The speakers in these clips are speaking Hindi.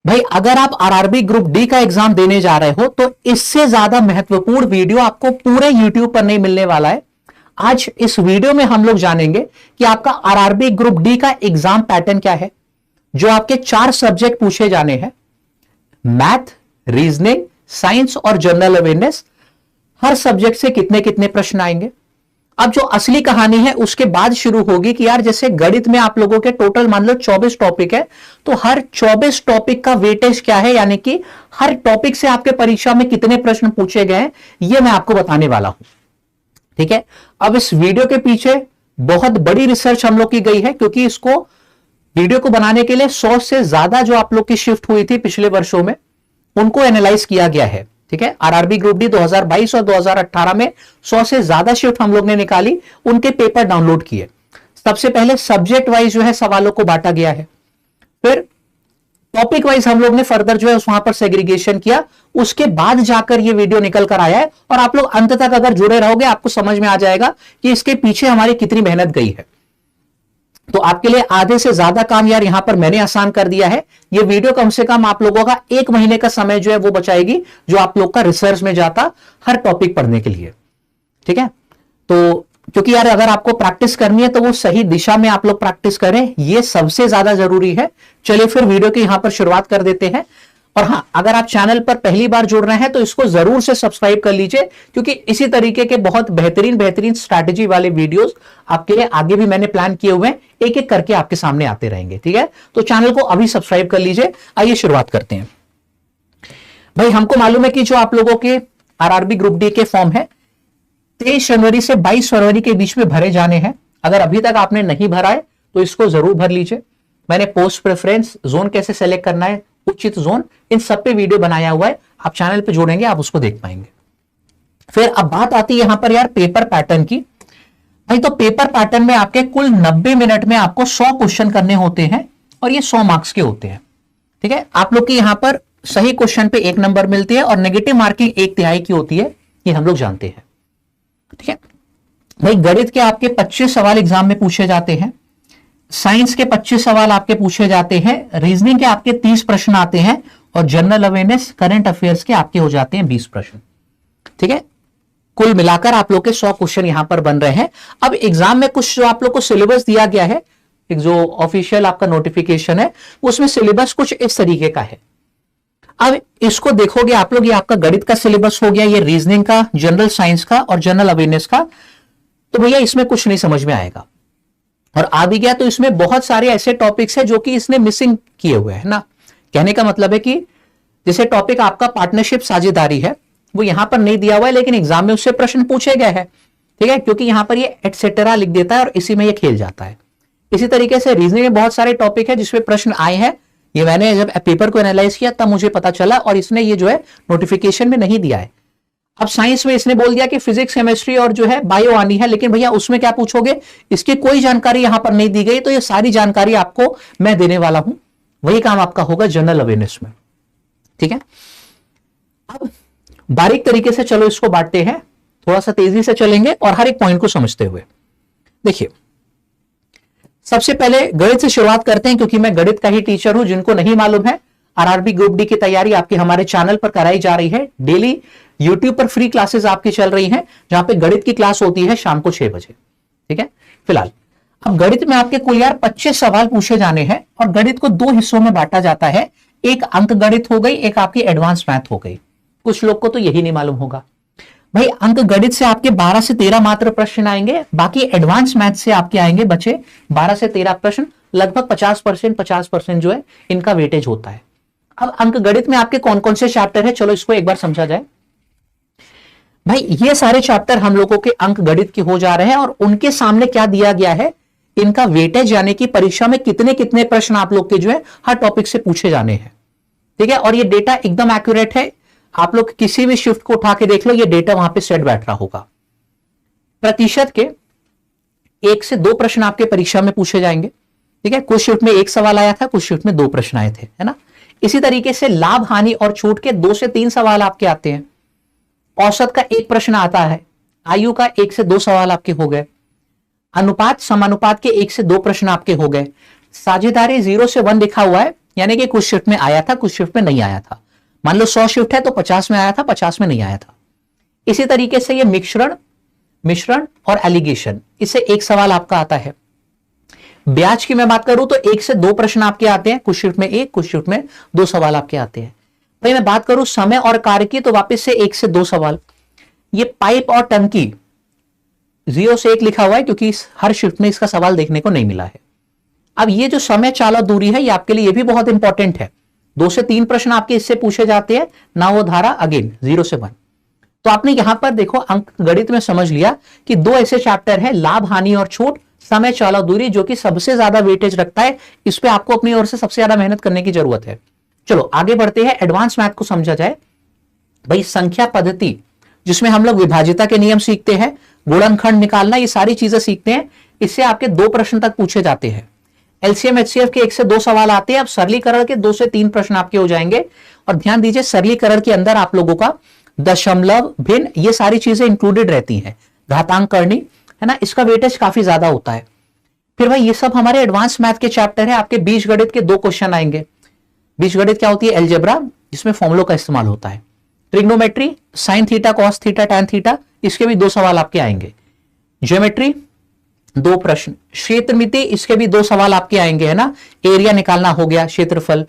भाई अगर आप आरआरबी ग्रुप डी का एग्जाम देने जा रहे हो तो इससे ज्यादा महत्वपूर्ण वीडियो आपको पूरे यूट्यूब पर नहीं मिलने वाला है। आज इस वीडियो में हम लोग जानेंगे कि आपका आरआरबी ग्रुप डी का एग्जाम पैटर्न क्या है, जो आपके 4 सब्जेक्ट पूछे जाने हैं, मैथ, रीजनिंग, साइंस और जनरल अवेयरनेस। हर सब्जेक्ट से कितने कितने प्रश्न आएंगे। अब जो असली कहानी है उसके बाद शुरू होगी कि यार जैसे गणित में आप लोगों के टोटल मान लो 24 टॉपिक है, तो हर 24 टॉपिक का वेटेज क्या है, यानी कि हर टॉपिक से आपके परीक्षा में कितने प्रश्न पूछे गए हैं, यह मैं आपको बताने वाला हूं। ठीक है, अब इस वीडियो के पीछे बहुत बड़ी रिसर्च हम लोग की गई है, क्योंकि इसको वीडियो को बनाने के लिए 100 से ज्यादा जो आप लोग की शिफ्ट हुई थी पिछले वर्षों में, उनको एनालाइज किया गया है। ठीक है, आरआरबी ग्रुप डी 2022 और 2018 में 100 से ज्यादा शिफ्ट हम लोग ने निकाली, उनके पेपर डाउनलोड किए। सबसे पहले सब्जेक्ट वाइज जो है सवालों को बांटा गया है, फिर टॉपिक वाइज हम लोग ने फर्दर जो है वहां पर सेग्रीगेशन किया, उसके बाद जाकर ये वीडियो निकल कर आया है। और आप लोग अंत तक अगर जुड़े रहोगे आपको समझ में आ जाएगा कि इसके पीछे हमारी कितनी मेहनत गई है। तो आपके लिए आधे से ज्यादा काम यार यहां पर मैंने आसान कर दिया है। ये वीडियो कम से कम आप लोगों का 1 महीने का समय जो है वो बचाएगी, जो आप लोग का रिसर्च में जाता हर टॉपिक पढ़ने के लिए। ठीक है, तो क्योंकि यार अगर आपको प्रैक्टिस करनी है तो वो सही दिशा में आप लोग प्रैक्टिस करें, ये सबसे ज्यादा जरूरी है। चलिए फिर वीडियो की यहां पर शुरुआत कर देते हैं। और हां, अगर आप चैनल पर पहली बार जुड़ रहे हैं तो इसको जरूर से सब्सक्राइब कर लीजिए, क्योंकि इसी तरीके के बहुत बेहतरीन स्ट्रैटेजी वाले वीडियोस आपके लिए आगे भी मैंने प्लान किए हुए हैं, एक एक करके आपके सामने आते रहेंगे। ठीक है, तो चैनल को अभी सब्सक्राइब कर लीजिए। आइए शुरुआत करते हैं। भाई हमको मालूम है कि जो आप लोगों के आरआरबी ग्रुप डी के फॉर्म है 23 जनवरी से 22 फरवरी के बीच में भरे जाने हैं। अगर अभी तक आपने नहीं भरा है तो इसको जरूर भर लीजिए। मैंने पोस्ट प्रेफरेंस, जोन कैसे सेलेक्ट करना है, उचित जोन, इन सब पे वीडियो बनाया हुआ है। आप चैनल पे जोड़ेंगे आप उसको देख पाएंगे। फिर अब बात आती है यहां पर यार पेपर पैटर्न की। भाई तो पेपर पैटर्न में आपके कुल 90 मिनट में आपको 100 क्वेश्चन करने होते हैं, और ये 100 मार्क्स के होते हैं। ठीक है, आप लोग की यहां पर सही क्वेश्चन पे 1 नंबर मिलती है और नेगेटिव मार्किंग 1/3 की होती है, ये हम लोग जानते हैं। ठीक है भाई, गणित के आपके 25 सवाल एग्जाम में पूछे जाते हैं, साइंस के 25 सवाल आपके पूछे जाते हैं, रीजनिंग के आपके 30 प्रश्न आते हैं, और जनरल अवेयरनेस, करंट अफेयर्स के आपके हो जाते हैं 20 प्रश्न। ठीक है, कुल मिलाकर आप लोग के 100 क्वेश्चन यहां पर बन रहे हैं। अब एग्जाम में कुछ जो आप लोग को सिलेबस दिया गया है, एक जो ऑफिशियल आपका नोटिफिकेशन है, उसमें सिलेबस कुछ इस तरीके का है। अब इसको देखोगे आप लोग, ये आपका गणित का सिलेबस हो गया, ये रीजनिंग का, जनरल साइंस का और जनरल अवेयरनेस का। तो भैया इसमें कुछ नहीं समझ में आएगा, और आ भी गया तो इसमें बहुत सारे ऐसे टॉपिक्स हैं जो कि इसने मिसिंग किए हुए हैं ना। कहने का मतलब है कि जैसे टॉपिक आपका पार्टनरशिप साझेदारी है, वो यहां पर नहीं दिया हुआ है, लेकिन एग्जाम में उससे प्रश्न पूछे गए हैं। ठीक है, क्योंकि यहां पर ये एटसेट्रा लिख देता है और इसी में ये खेल जाता है। इसी तरीके से रीजनिंग में बहुत सारे टॉपिक है जिसमें प्रश्न आए हैं। ये मैंने जब पेपर को एनालाइज किया तब मुझे पता चला, और इसने ये जो है नोटिफिकेशन में नहीं दिया है। अब साइंस में इसने बोल दिया कि फिजिक्स, केमिस्ट्री और जो है बायो आनी है, लेकिन भैया उसमें क्या पूछोगे, इसकी कोई जानकारी यहां पर नहीं दी गई। तो ये सारी जानकारी आपको मैं देने वाला हूं, वही काम आपका होगा जनरल अवेयरनेस में। ठीक है, अब बारीक तरीके से चलो इसको बांटते हैं, थोड़ा सा तेजी से चलेंगे और हर एक पॉइंट को समझते हुए। देखिए सबसे पहले गणित से शुरुआत करते हैं, क्योंकि मैं गणित का ही टीचर हूं। जिनको नहीं मालूम है, आरआरबी ग्रुप डी की तैयारी आपकी हमारे चैनल पर कराई जा रही है। डेली यूट्यूब पर फ्री क्लासेस आपकी चल रही हैं, जहां पे गणित की क्लास होती है शाम को 6 बजे। ठीक है, फिलहाल अब गणित में आपके कुल यार 25 सवाल पूछे जाने हैं, और गणित को 2 हिस्सों में बांटा जाता है। एक अंक गणित हो गई, एक आपकी एडवांस मैथ हो गई। कुछ लोग को तो यही नहीं मालूम होगा। भाई अंक गणित से आपके 12 से 13 मात्र प्रश्न आएंगे, बाकी एडवांस मैथ से आपके आएंगे बचे 12 से 13 प्रश्न। लगभग 50% जो है इनका वेटेज होता है। अब अंक गणित में आपके कौन कौन से चैप्टर है, चलो इसको एक बार समझा जाए। भाई ये सारे चैप्टर हम लोगों के अंक गणित के हो जा रहे हैं, और उनके सामने क्या दिया गया है, इनका वेटेज, यानी कि परीक्षा में कितने कितने प्रश्न आप लोग के जो है हर टॉपिक से पूछे जाने हैं। ठीक है, और ये डेटा एकदम एक्यूरेट है। आप लोग किसी भी शिफ्ट को उठा के देख लो, ये डेटा वहां पे सेट बैठ रहा होगा। प्रतिशत के 1 से 2 प्रश्न आपके परीक्षा में पूछे जाएंगे। ठीक है, कुछ शिफ्ट में 1 सवाल आया था, कुछ शिफ्ट में 2 प्रश्न आए थे, है ना। इसी तरीके से लाभ, हानि और छूट के 2 से 3 सवाल आपके आते हैं। औसत का 1 प्रश्न आता है। आयु का 1 से 2 सवाल आपके हो गए। अनुपात समानुपात के 1 से 2 प्रश्न आपके हो गए। साझेदारी 0 से 1 लिखा हुआ है, यानी कि कुछ शिफ्ट में आया था, कुछ शिफ्ट में नहीं आया था। मान लो 100 शिफ्ट है तो 50 में आया था, 50 में नहीं आया था। इसी तरीके से ये मिश्रण और एलिगेशन, इससे एक सवाल आपका आता है। ब्याज की मैं बात करूं तो 1 से 2 प्रश्न आपके आते हैं, कुछ शिफ्ट में 1, कुछ शिफ्ट में 2 सवाल आपके आते हैं। भाई मैं बात करूं समय और कार्य की तो वापस से 1 से 2 सवाल। ये पाइप और टंकी 0 से 1 लिखा हुआ है क्योंकि हर शिफ्ट में इसका सवाल देखने को नहीं मिला है। अब ये जो समय चालक दूरी है ये आपके लिए ये भी बहुत इंपॉर्टेंट है। 2 से 3 प्रश्न आपके इससे पूछे जाते हैं ना, वो धारा अगेन 0 से 1। तो आपने यहां पर देखो अंक गणित में समझ लिया कि 2 ऐसे चैप्टर है, लाभ हानि और छूट, समय चालक दूरी, जो कि सबसे ज्यादा वेटेज रखता है। इस पे आपको अपनी ओर से सबसे ज्यादा मेहनत करने की जरूरत है। चलो आगे बढ़ते हैं, एडवांस मैथ को समझा जाए। भाई संख्या पद्धति जिसमें हम लोग विभाज्यता के नियम सीखते हैं, गुणनखंड निकालना, ये सारी चीजें सीखते हैं। इससे आपके 2 प्रश्न तक पूछे जाते हैं। एलसीएम एचसीएफ के 1 से 2 सवाल आते हैं। अब सरलीकरण के 2 से 3 प्रश्न आपके हो जाएंगे। और ध्यान दीजिए सरलीकरण के अंदर आप लोगों का दशमलव, भिन्न, ये सारी चीजें इंक्लूडेड रहती हैं। घातांक करनी है ना, इसका वेटेज काफी ज्यादा होता है। फिर भाई ये सब हमारे एडवांस मैथ के चैप्टर है। आपके बीजगणित के 2 क्वेश्चन आएंगे। बीजगणित क्या होती है? एलजेब्रा, जिसमें फॉर्मूलों का इस्तेमाल होता है। Trigonometry, sine theta, cos theta, tan theta, इसके भी 2 सवाल आपके आएंगे। ज्योमेट्री 2 प्रश्न। क्षेत्रमिति, इसके भी 2 सवाल आपके आएंगे, है ना। एरिया निकालना हो गया, क्षेत्रफल,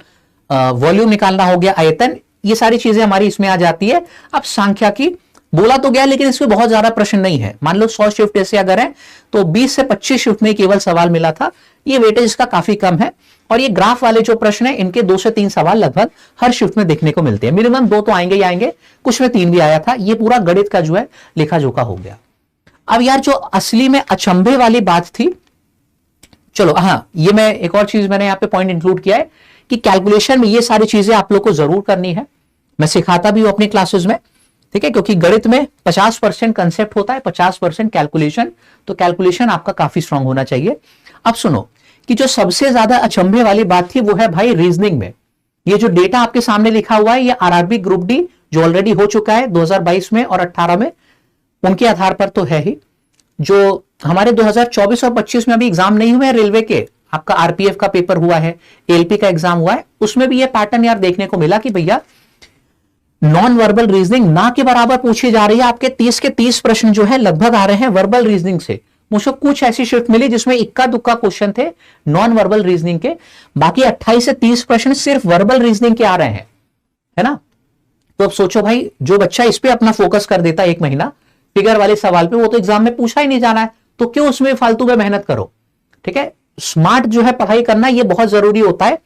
वॉल्यूम निकालना हो गया, आयतन, ये सारी चीजें हमारी इसमें आ जाती है। अब सांख्यिकी बोला तो गया लेकिन इसमें बहुत ज्यादा प्रश्न नहीं है। मान लो 100 शिफ्ट ऐसे अगर है तो 20 से 25 शिफ्ट में केवल सवाल मिला था। ये वेटेज इसका काफी कम है। और ये ग्राफ वाले जो प्रश्न है इनके 2 से 3 सवाल लगभग हर शिफ्ट में देखने को मिलते हैं। मिनिमम 2 तो आएंगे ही आएंगे, कुछ में 3 भी आया था। ये पूरा गणित का जो है लेखा जोखा हो गया। अब यार जो असली में अचंभे वाली बात थी, चलो हाँ, ये मैं एक और चीज मैंने यहाँ पे पॉइंट इंक्लूड किया है कि कैलकुलेशन में ये सारी चीजें आप लोग को जरूर करनी है। मैं सिखाता भी हूं अपनी क्लासेस में, ठीक है, क्योंकि गणित में 50% कंसेप्ट होता है, 50% कैलकुलेशन। तो कैलकुलेशन आपका काफी स्ट्रांग होना चाहिए। अब सुनो कि जो सबसे ज्यादा अचंभे वाली बात थी वो है भाई रीजनिंग में। ये जो डेटा आपके सामने लिखा हुआ है ये आरआरबी ग्रुप डी जो ऑलरेडी हो चुका है 2022 में और 18 में, उनके आधार पर तो है ही। जो हमारे 2024 और 25 में अभी एग्जाम नहीं हुए हैं रेलवे के, आपका आरपीएफ का पेपर हुआ है, एलपी का एग्जाम हुआ है, उसमें भी ये पैटर्न यार देखने को मिला कि भैया नॉन वर्बल रीजनिंग ना के बराबर पूछी जा रही है। आपके 30 के 30 प्रश्न जो है लगभग आ रहे हैं वर्बल रीजनिंग से। मुझे कुछ ऐसी शिफ्ट मिली जिसमें इक्का दुक्का क्वेश्चन थे नॉन वर्बल रीजनिंग के, बाकी 28 से 30 प्रश्न सिर्फ वर्बल रीजनिंग के आ रहे हैं, है ना। तो अब सोचो भाई, जो बच्चा इस पे अपना फोकस कर देता 1 महीना फिगर वाले सवाल पे, वो तो एग्जाम में पूछा ही नहीं जाना है, तो क्यों उसमें फालतू में मेहनत करो। ठीक है, स्मार्ट जो है पढ़ाई करना ये बहुत जरूरी होता है।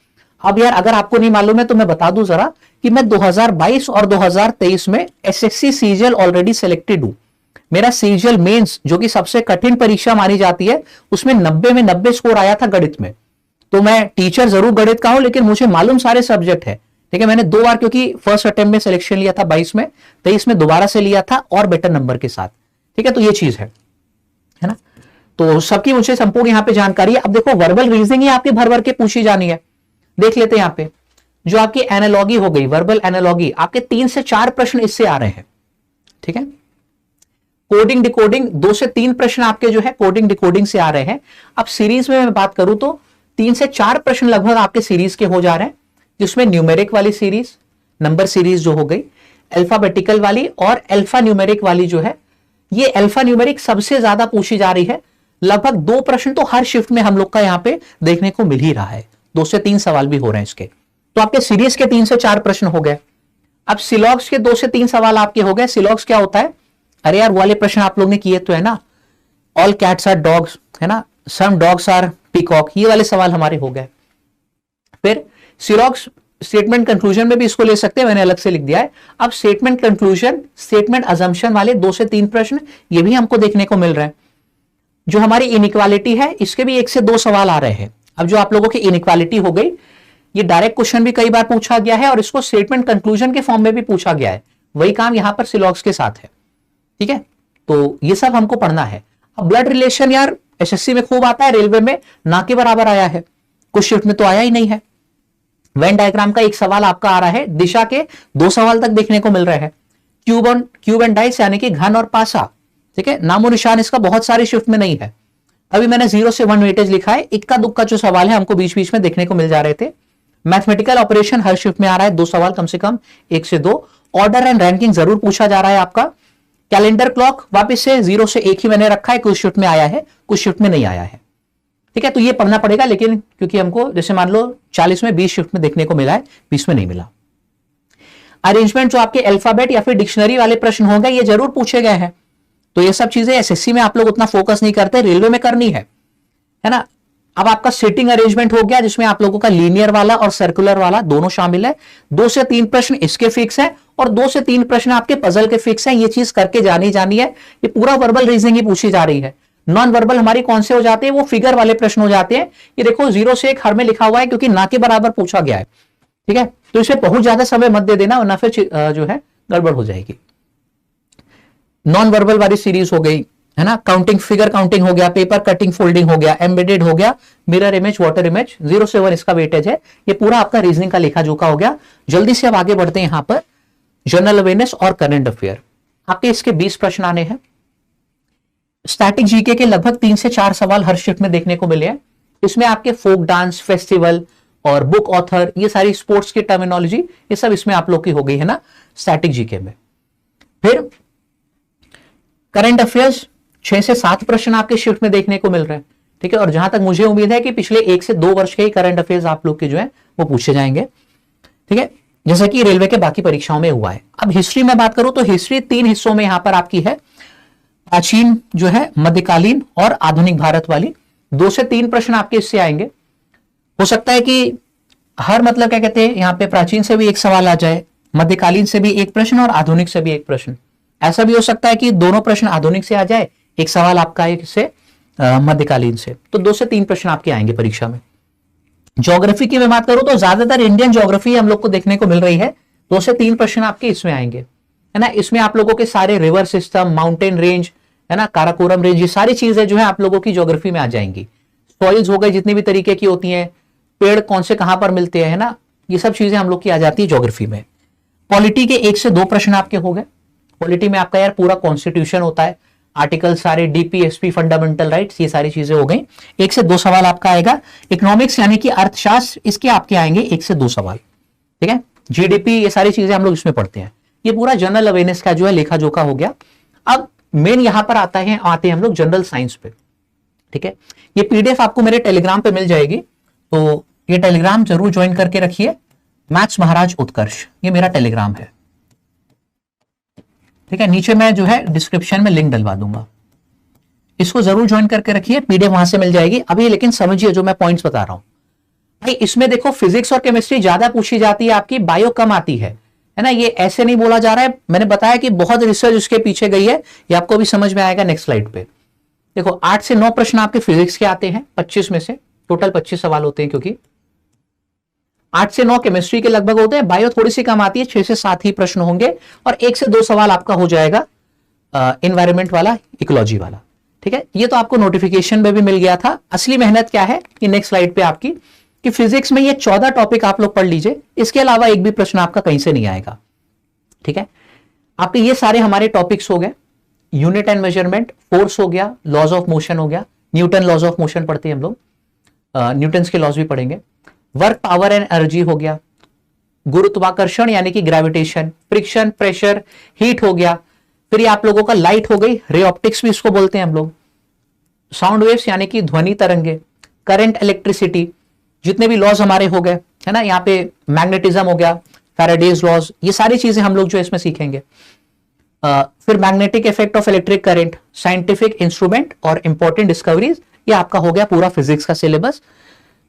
अब यार अगर आपको नहीं मालूम है तो मैं बता दूं जरा कि मैं 2022 और 2023 में एसएससी सीजीएल ऑलरेडी सिलेक्टेड हूं। मेरा सीजीएल मेंस जो कि सबसे कठिन परीक्षा मानी जाती है, उसमें 90 में 90 स्कोर आया था गणित में। तो मैं टीचर जरूर गणित का हूं लेकिन मुझे मालूम सारे सब्जेक्ट है। ठीक है, मैंने 2 बार क्योंकि फर्स्ट अटेम्प्ट में सिलेक्शन लिया था 22 में, 23 में दोबारा से लिया था और बेटर नंबर के साथ। ठीक है, तो ये चीज है ना। तो सबकी मुझे संपूर्ण यहाँ पे जानकारी है। अब देखो वर्बल रीजनिंग ही आपकी भर भर के पूछी जानी है। देख लेते हैं यहाँ पे जो आपकी एनालॉगी हो गई, वर्बल एनालॉगी, आपके 3 से 4 प्रश्न इससे आ रहे हैं। ठीक है, कोडिंग डिकोडिंग 2 से 3 प्रश्न आपके जो है कोडिंग डिकोडिंग से आ रहे हैं। अब सीरीज में मैं बात करूं तो 3 से 4 प्रश्न लगभग आपके सीरीज के हो जा रहे हैं, जिसमें न्यूमेरिक वाली सीरीज, नंबर सीरीज जो हो गई, अल्फाबेटिकल वाली और अल्फा न्यूमेरिक वाली जो है, ये अल्फा न्यूमेरिक सबसे ज्यादा पूछी जा रही है। लगभग 2 प्रश्न तो हर शिफ्ट में हम लोग का यहाँ पे देखने को मिल ही रहा है। 2 से 3 सवाल भी हो रहे हैं इसके। तो आपके सीरीज के 3 से 4 प्रश्न हो गए। अब सिलॉग्स के 2 से 3 सवाल आपके हो गए। सिलॉग्स क्या होता है? अरे यार वाले प्रश्न आप लोग ने किए तो है ना, ऑल कैट्स आर डॉग्स, है ना, सम डॉग्स आर पीकॉक, ये वाले सवाल हमारे हो गए। फिर सिलॉग्स स्टेटमेंट कंक्लूजन में भी इसको ले सकते हैं, मैंने अलग से लिख दिया है। अब स्टेटमेंट कंक्लूजन, स्टेटमेंट अजम्पशन वाले 2 से 3 प्रश्न ये भी हमको देखने को मिल रहे हैं। जो हमारी इनइक्वालिटी है इसके भी 1 से 2 सवाल आ रहे हैं। अब जो आप लोगों की इनइक्वालिटी हो गई, ये डायरेक्ट क्वेश्चन भी कई बार पूछा गया है और इसको स्टेटमेंट कंक्लूजन के फॉर्म में भी पूछा गया है। वही काम यहां पर सिलॉग्स के साथ है। ठीक है, तो ये सब हमको पढ़ना है। अब ब्लड रिलेशन यार एसएससी में खूब आता है, रेलवे में ना के बराबर आया है, कुछ शिफ्ट में तो आया ही नहीं है। वेन डायग्राम का 1 सवाल आपका आ रहा है, दिशा के 2 सवाल तक देखने को मिल रहे हैं। क्यूब एंड डाइस यानी कि घन और पासा, ठीक है, नामो निशान इसका बहुत सारी शिफ्ट में नहीं है। अभी मैंने 0 से 1 वेटेज लिखा है, इक्का दुक्का जो सवाल है हमको बीच बीच में देखने को मिल जा रहे थे। मैथमेटिकल ऑपरेशन हर शिफ्ट में आ रहा है, 2 सवाल कम से कम, 1 से 2। ऑर्डर एंड रैंकिंग जरूर पूछा जा रहा है आपका। कैलेंडर क्लॉक वापस से 0 से 1 ही मैंने रखा है, कुछ शिफ्ट में आया है, कुछ शिफ्ट में नहीं आया है, ठीक है। तो ये पढ़ना पड़ेगा, लेकिन क्योंकि हमको जैसे मान लो 40 में 20 शिफ्ट में देखने को मिला है, 20 में नहीं मिला। अरेंजमेंट जो आपके अल्फाबेट या फिर डिक्शनरी वाले प्रश्न होंगे ये जरूर पूछे गए हैं। तो ये सब चीजें एसएससी में आप लोग उतना फोकस नहीं करते, रेलवे में करनी है ना। अब आपका सीटिंग अरेंजमेंट हो गया, जिसमें आप लोगों का लीनियर वाला और सर्कुलर वाला दोनों शामिल है। 2 से 3 प्रश्न इसके फिक्स है और 2 से 3 प्रश्न आपके पजल के फिक्स है। ये चीज करके जानी है। ये पूरा वर्बल रीजनिंग ही पूछी जा रही है। नॉन वर्बल हमारी कौन से हो जाते हैं, वो फिगर वाले प्रश्न हो जाते हैं। ये देखो 0 से 1 हर में लिखा हुआ है, क्योंकि ना के बराबर पूछा गया है, ठीक है। तो इसे बहुत ज्यादा समय मत दे देना, वरना फिर जो है गड़बड़ हो जाएगी। नॉन वर्बल वाली सीरीज हो गई, है ना। काउंटिंग, फिगर काउंटिंग हो गया, पेपर कटिंग फोल्डिंग हो गया, एम्बेडेड हो गया, मिरर इमेज, वाटर इमेज, 0 से 1 इसका वेटेज है। ये पूरा आपका रीजनिंग का लेखा जोखा हो गया। जल्दी से अब आगे बढ़ते हैं यहां पर जनरल अवेयरनेस और करंट अफेयर। आपके इसके 20 प्रश्न आने हैं। स्टैटिक जीके के लगभग 3 से 4 सवाल हर शिफ्ट में देखने को मिले हैं। इसमें आपके फोक डांस, फेस्टिवल और बुक ऑथर, ये सारी स्पोर्ट्स की टर्मिनोलॉजी, ये सब इसमें आप लोग की हो गई है ना स्टैटिक जीके में। फिर करंट अफेयर्स 6 से 7 प्रश्न आपके शिफ्ट में देखने को मिल रहे हैं, ठीक है। और जहां तक मुझे उम्मीद है कि पिछले 1 से 2 वर्ष के ही करंट अफेयर्स आप लोग के जो है वो पूछे जाएंगे, ठीक है, जैसा कि रेलवे के बाकी परीक्षाओं में हुआ है। अब हिस्ट्री में बात करूं तो हिस्ट्री 3 हिस्सों में यहां पर आपकी है, प्राचीन जो है, मध्यकालीन और आधुनिक भारत वाली। 2 से 3 प्रश्न आपके इससे आएंगे। हो सकता है कि हर मतलब क्या कहते हैं, यहां पे प्राचीन से भी 1 सवाल आ जाए, मध्यकालीन से भी 1 प्रश्न और आधुनिक से भी 1 प्रश्न। ऐसा भी हो सकता है कि दोनों प्रश्न आधुनिक से आ जाए, 1 सवाल आपका एक से मध्यकालीन से। तो 2 से 3 प्रश्न आपके आएंगे परीक्षा में। ज्योग्राफी की मैं बात करूं तो ज्यादातर इंडियन ज्योग्राफी हम लोग को देखने को मिल रही है। 2 से 3 प्रश्न आपके इसमें आएंगे, है ना। इसमें आप लोगों के सारे रिवर सिस्टम, माउंटेन रेंज, है ना, काराकोरम रेंज, ये सारी चीजें जो है आप लोगों की ज्योग्राफी में आ जाएंगी। सॉइल्स हो गए, जितनी भी तरीके की होती हैं, पेड़ कौन से कहां पर मिलते हैं, है ना, ये सब चीजें हम लोग की आ जाती है ज्योग्राफी में। पॉलिटी के 1 से 2 प्रश्न आपके हो गए। पॉलिटी में आपका यार पूरा कॉन्स्टिट्यूशन होता है, आर्टिकल सारे, डीपीएसपी, फंडामेंटल राइट्स, ये सारी चीजें हो गई। 1 से 2 सवाल आपका आएगा। इकोनॉमिक्स यानी कि अर्थशास्त्र, इसके आपके आएंगे 1 से 2 सवाल, ठीक है। जीडीपी, ये सारी चीजें हम लोग इसमें पढ़ते हैं। ये पूरा जनरल अवेयरनेस का जो है लेखा जोखा हो गया। अब मेन यहां पर आते हैं हम लोग जनरल साइंस पे, ठीक है। ये पीडीएफ आपको मेरे टेलीग्राम पे मिल जाएगी, तो ये टेलीग्राम जरूर ज्वाइन करके रखिए। मैथ्स महाराज उत्कर्ष, ये मेरा टेलीग्राम है, ठीक है। नीचे मैं जो है डिस्क्रिप्शन में लिंक डलवा दूंगा, इसको जरूर ज्वाइन करके रखिए, पीडीएफ वहां से मिल जाएगी। अभी लेकिन समझिए जो मैं पॉइंट्स बता रहा हूं भाई, इसमें देखो फिजिक्स और केमिस्ट्री ज्यादा पूछी जाती है आपकी, बायो कम आती है ना। ये ऐसे नहीं बोला जा रहा है, मैंने बताया कि बहुत रिसर्च उसके पीछे गई है, ये आपको भी समझ में आएगा नेक्स्ट स्लाइड पे। देखो 8 से 9 प्रश्न आपके फिजिक्स के आते हैं, 25 में से टोटल 25 सवाल होते हैं, क्योंकि 8 से 9 केमिस्ट्री के लगभग होते हैं। बायो थोड़ी सी कम आती है, 6 से 7 ही प्रश्न होंगे और 1 से 2 सवाल आपका हो जाएगा एनवायरमेंट वाला, इकोलॉजी वाला, ठीक है। ये तो आपको नोटिफिकेशन में भी मिल गया था। असली मेहनत क्या है कि नेक्स्ट स्लाइड पे आपकी, कि फिजिक्स में ये 14 टॉपिक आप लोग पढ़ लीजिए, इसके अलावा एक भी प्रश्न आपका कहीं से नहीं आएगा, ठीक है। आपके ये सारे हमारे टॉपिक्स हो गए। यूनिट एंड मेजरमेंट, फोर्स हो गया, लॉज ऑफ मोशन हो गया, न्यूटन लॉज ऑफ मोशन पढ़ते हैं हम लोग, न्यूटन के लॉज भी पढ़ेंगे। वर्क, पावर एंड एनर्जी हो गया, गुरुत्वाकर्षण यानी कि ग्रेविटेशन, फ्रिक्शन, प्रेशर, हीट हो गया। फिर ये आप लोगों का लाइट हो गई, रे ऑप्टिक्स भी इसको बोलते हैं हम लोग, साउंड वेव्स यानी कि ध्वनि तरंगे, करंट, इलेक्ट्रिसिटी, जितने भी लॉज हमारे हो गए, है ना। यहाँ पे मैग्नेटिज्म हो गया, फैराडेज लॉज, ये सारी चीजें हम लोग जो इसमें सीखेंगे। फिर magnetic effect of electric current, scientific instrument और इंपॉर्टेंट डिस्कवरीज, ये आपका हो गया पूरा फिजिक्स का सिलेबस।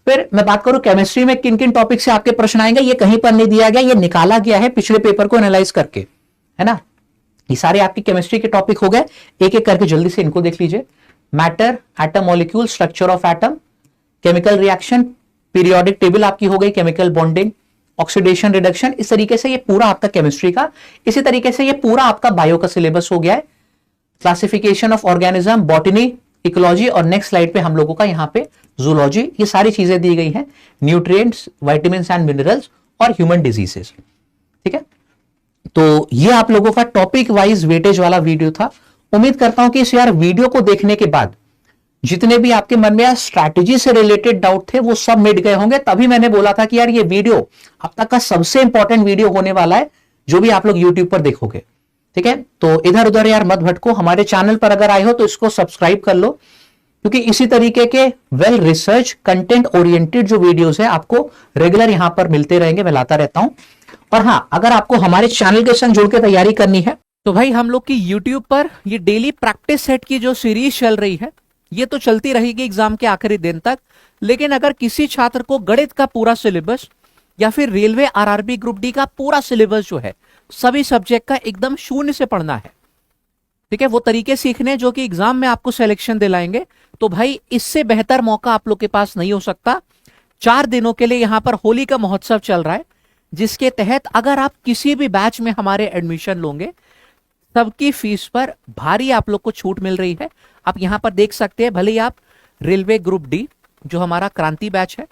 फिर मैं बात करूं केमिस्ट्री में किन किन टॉपिक से आपके प्रश्न आएंगे, ये कहीं पर नहीं दिया गया, ये निकाला गया है पिछले पेपर को एनालाइज करके, है ना। ये सारे आपकी केमिस्ट्री के टॉपिक हो गए, एक एक करके जल्दी से इनको देख लीजिए। Matter, atom, molecule, structure of atom, chemical reaction, periodic table आपकी हो गई, केमिकल बॉन्डिंग, ऑक्सीडेशन, रिडक्शन, इस तरीके से ये पूरा आपका केमिस्ट्री का। इसी तरीके से ये पूरा आपका बायो का सिलेबस हो गया है। Classification of organism, botany, ecology और नेक्स्ट स्लाइड पे हम लोगों का यहाँ पे जूलॉजी, ये सारी चीजें दी गई हैं। न्यूट्रिएंट्स, विटामिन्स एंड मिनरल्स और ह्यूमन डिजीजेस, ठीक है। तो ये आप लोगों का टॉपिक वाइज वेटेज वाला वीडियो था। उम्मीद करता हूं कि इस यार वीडियो को देखने के बाद जितने भी आपके मन में स्ट्रैटेजी से रिलेटेड डाउट थे वो सब मिट गए होंगे। तभी मैंने बोला था कि यार ये वीडियो अब तक का सबसे इंपॉर्टेंट वीडियो होने वाला है जो भी आप लोग यूट्यूब पर देखोगे। ठीक है, तो इधर उधर यार मत भटको, हमारे चैनल पर अगर आए हो तो इसको सब्सक्राइब कर लो, क्योंकि इसी तरीके के वेल रिसर्च कंटेंट ओरिएंटेड जो वीडियोस है आपको रेगुलर यहां पर मिलते रहेंगे, मैं लाता रहता हूं। और हाँ, अगर आपको हमारे चैनल के संग जुड़ के तैयारी करनी है तो भाई हम लोग की यूट्यूब पर ये डेली प्रैक्टिस सेट की जो सीरीज चल रही है ये तो चलती रहेगी एग्जाम के आखिरी दिन तक। लेकिन अगर किसी छात्र को गणित का पूरा सिलेबस या फिर रेलवे आरआरबी ग्रुप डी का पूरा सिलेबस जो है सभी सब्जेक्ट का एकदम शून्य से पढ़ना है, ठीक है, वो तरीके सीखने जो कि एग्जाम में आपको सिलेक्शन दिलाएंगे, तो भाई इससे बेहतर मौका आप लोग के पास नहीं हो सकता। 4 दिनों के लिए यहां पर होली का महोत्सव चल रहा है, जिसके तहत अगर आप किसी भी बैच में हमारे एडमिशन लोगे सबकी फीस पर भारी आप लोग को छूट मिल रही है। आप यहां पर देख सकते हैं, भले ही आप रेलवे ग्रुप डी जो हमारा क्रांति बैच है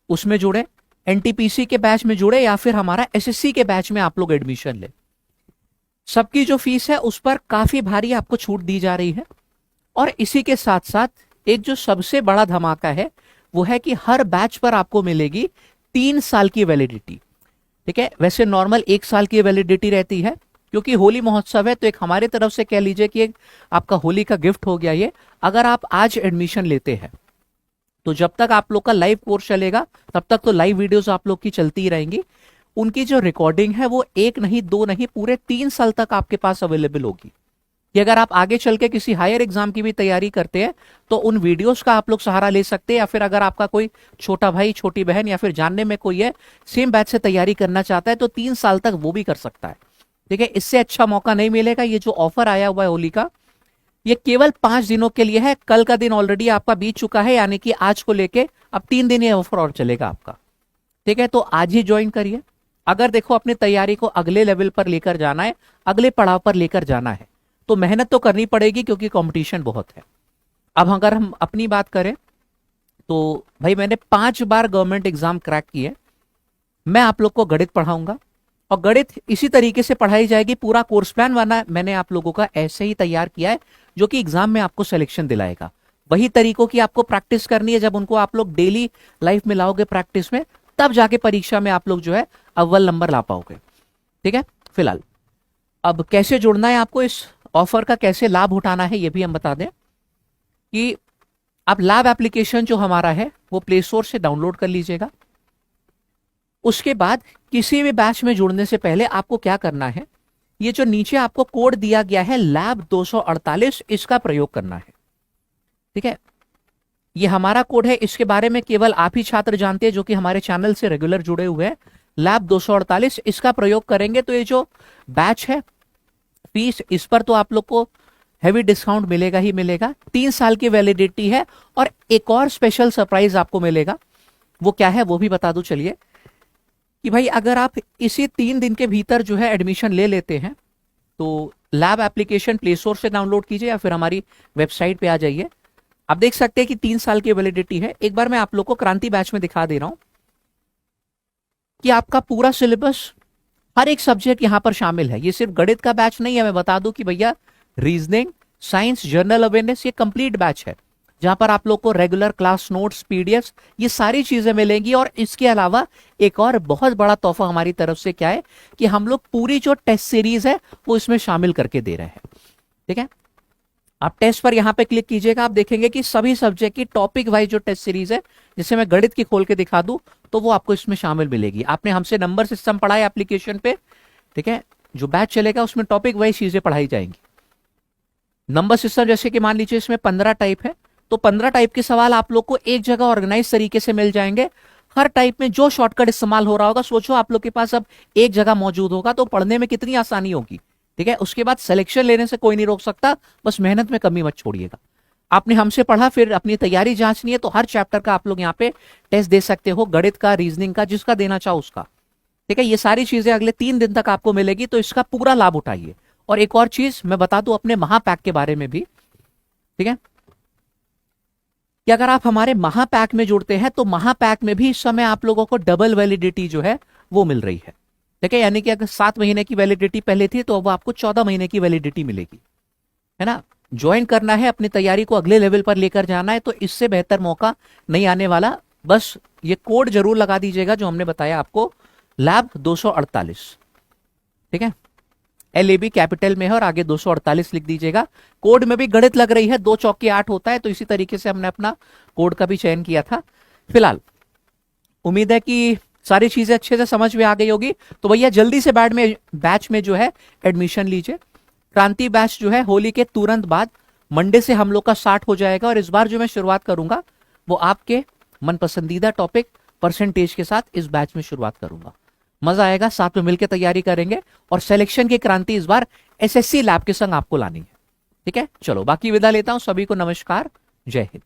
उसमें जुड़े, एनटीपीसी के बैच में जुड़े या फिर हमारा एसएससी के बैच में आप लोग एडमिशन ले, सबकी जो फीस है उस पर काफी भारी आपको छूट दी जा रही है। और इसी के साथ साथ एक जो सबसे बड़ा धमाका है वो है कि हर बैच पर आपको मिलेगी 3 साल की वैलिडिटी। ठीक है, वैसे नॉर्मल 1 साल की वैलिडिटी रहती है, क्योंकि होली महोत्सव है तो एक हमारी तरफ से कह लीजिए कि एक आपका होली का गिफ्ट हो गया ये। अगर आप आज एडमिशन लेते हैं तो जब तक आप लोग का लाइव कोर्स चलेगा तब तक तो लाइव वीडियोस आप लोग की चलती ही रहेंगी। उनकी जो रिकॉर्डिंग है वो 1 नहीं 2 नहीं पूरे 3 साल तक आपके पास अवेलेबल होगी, कि अगर आप आगे चल के किसी हायर एग्जाम की भी तैयारी करते हैं तो उन वीडियोस का आप लोग सहारा ले सकते हैं। या फिर अगर आपका कोई छोटा भाई छोटी बहन या फिर जानने में कोई है सेम बैच से तैयारी करना चाहता है तो 3 साल तक वो भी कर सकता है। ठीक है, इससे अच्छा मौका नहीं मिलेगा। ये जो ऑफर आया हुआ है होली का ये केवल 5 दिनों के लिए है। कल का दिन ऑलरेडी आपका बीत चुका है, यानी कि आज को लेके अब 3 दिन ये ऑफर और चलेगा आपका। ठीक है, तो आज ही ज्वाइन करिए। अगर देखो अपनी तैयारी को अगले लेवल पर लेकर जाना है, अगले पड़ाव पर लेकर जाना है तो मेहनत तो करनी पड़ेगी, क्योंकि कंपटीशन बहुत है। अब अगर हम अपनी बात करें तो भाई मैंने 5 बार गवर्नमेंट एग्जाम क्रैक किए। मैं आप लोग को गणित पढ़ाऊंगा और गणित इसी तरीके से पढ़ाई जाएगी। पूरा कोर्स प्लान वाला मैंने आप लोगों का ऐसे ही तैयार किया है जो कि एग्जाम में आपको सिलेक्शन दिलाएगा। वही तरीकों की आपको प्रैक्टिस करनी है। जब उनको आप लोग डेली लाइफ में लाओगे प्रैक्टिस में, तब जाके परीक्षा में आप लोग जो है अव्वल नंबर ला पाओगे। ठीक है, फिलहाल अब कैसे जुड़ना है आपको, इस ऑफर का कैसे लाभ उठाना है ये भी हम बता दें कि आप लैब एप्लीकेशन जो हमारा है वो प्ले स्टोर से डाउनलोड कर लीजिएगा। उसके बाद किसी भी बैच में जुड़ने से पहले आपको क्या करना है, ये जो नीचे आपको कोड दिया गया है लैब 248 इसका प्रयोग करना है। ठीक है, ये हमारा कोड है, इसके बारे में केवल आप ही छात्र जानते हैं जो कि हमारे चैनल से रेगुलर जुड़े हुए हैं। लैब 248 इसका प्रयोग करेंगे तो ये जो बैच है फीस इस पर तो आप लोग को हैवी डिस्काउंट मिलेगा ही मिलेगा। 3 साल की वैलिडिटी है और एक और स्पेशल सरप्राइज आपको मिलेगा। वो क्या है वो भी बता दूं चलिए, कि भाई अगर आप इसी 3 दिन के भीतर जो है एडमिशन ले लेते हैं तो लैब एप्लीकेशन प्ले स्टोर से डाउनलोड कीजिए या फिर हमारी वेबसाइट पे आ जाइए। आप देख सकते हैं कि 3 साल की वैलिडिटी है। एक बार मैं आप लोग को क्रांति बैच में दिखा दे रहा हूं कि आपका पूरा सिलेबस हर एक सब्जेक्ट यहां पर शामिल है। ये सिर्फ गणित का बैच नहीं है, मैं बता दूं कि भैया रीजनिंग, साइंस, जनरल अवेयरनेस ये कंप्लीट बैच है, जहां पर आप लोग को रेगुलर क्लास नोट्स, पीडीएफ ये सारी चीजें मिलेंगी। और इसके अलावा एक और बहुत बड़ा तोहफा हमारी तरफ से क्या है कि हम लोग पूरी जो टेस्ट सीरीज है वो इसमें शामिल करके दे रहे हैं। ठीक है, आप टेस्ट पर यहां पे क्लिक कीजिएगा, आप देखेंगे कि सभी सब्जेक्ट की टॉपिक वाइज जो टेस्ट सीरीज है, जिसे मैं गणित की खोल के दिखा दूं तो वो आपको इसमें शामिल मिलेगी। आपने हमसे नंबर सिस्टम पढ़ा है एप्लीकेशन पे, ठीक है, जो बैच चलेगा उसमें टॉपिक वाइज चीजें पढ़ाई जाएंगी। नंबर सिस्टम जैसे कि मान लीजिए इसमें 15 टाइप है, तो 15 टाइप के सवाल आप लोग को एक जगह ऑर्गेनाइज तरीके से मिल जाएंगे। हर टाइप में जो शॉर्टकट इस्तेमाल हो रहा होगा, सोचो आप लोग के पास अब एक जगह मौजूद होगा तो पढ़ने में कितनी आसानी होगी। ठीक है, उसके बाद सिलेक्शन लेने से कोई नहीं रोक सकता, बस मेहनत में कमी मत छोड़िएगा। आपने हमसे पढ़ा, फिर अपनी तैयारी जांचनी है तो हर चैप्टर का आप लोग यहाँ पे टेस्ट दे सकते हो, गणित का, रीजनिंग का, जिसका देना चाहो उसका। ठीक है, ये सारी चीजें अगले 3 दिन तक आपको मिलेगी, तो इसका पूरा लाभ उठाइए। और एक और चीज मैं बता दूं अपने महापैक के बारे में भी, ठीक है, कि अगर आप हमारे महापैक में जुड़ते हैं तो महापैक में भी इस समय आप लोगों को डबल वैलिडिटी जो है वो मिल रही है। ठीक है, यानी कि अगर 7 महीने की वैलिडिटी पहले थी तो अब आपको 14 महीने की वैलिडिटी मिलेगी, है ना। ज्वाइन करना है, अपनी तैयारी को अगले लेवल पर लेकर जाना है, तो इससे बेहतर मौका नहीं आने वाला। बस ये कोड जरूर लगा दीजिएगा जो हमने बताया आपको, लैब 248, ठीक है, LAB कैपिटल में है और आगे 248 लिख दीजिएगा। कोड में भी गणित लग रही है, 2 चौके 8 होता है, तो इसी तरीके से हमने अपना कोड का भी चयन किया था। फिलहाल उम्मीद है कि सारी चीजें अच्छे से समझ में आ गई होगी। तो भैया जल्दी से बैच में जो है एडमिशन लीजिए। क्रांति बैच जो है होली के तुरंत बाद मंडे से हम लोग का स्टार्ट हो जाएगा, और इस बार जो मैं शुरुआत करूंगा वो आपके मन पसंदीदा टॉपिक परसेंटेज के साथ इस बैच में शुरुआत करूंगा। मजा आएगा, साथ में मिलकर तैयारी करेंगे, और सिलेक्शन की क्रांति इस बार SSC लैब के संग आपको लानी है। ठीक है, चलो बाकी विदा लेता हूं, सभी को नमस्कार, जय हिंद।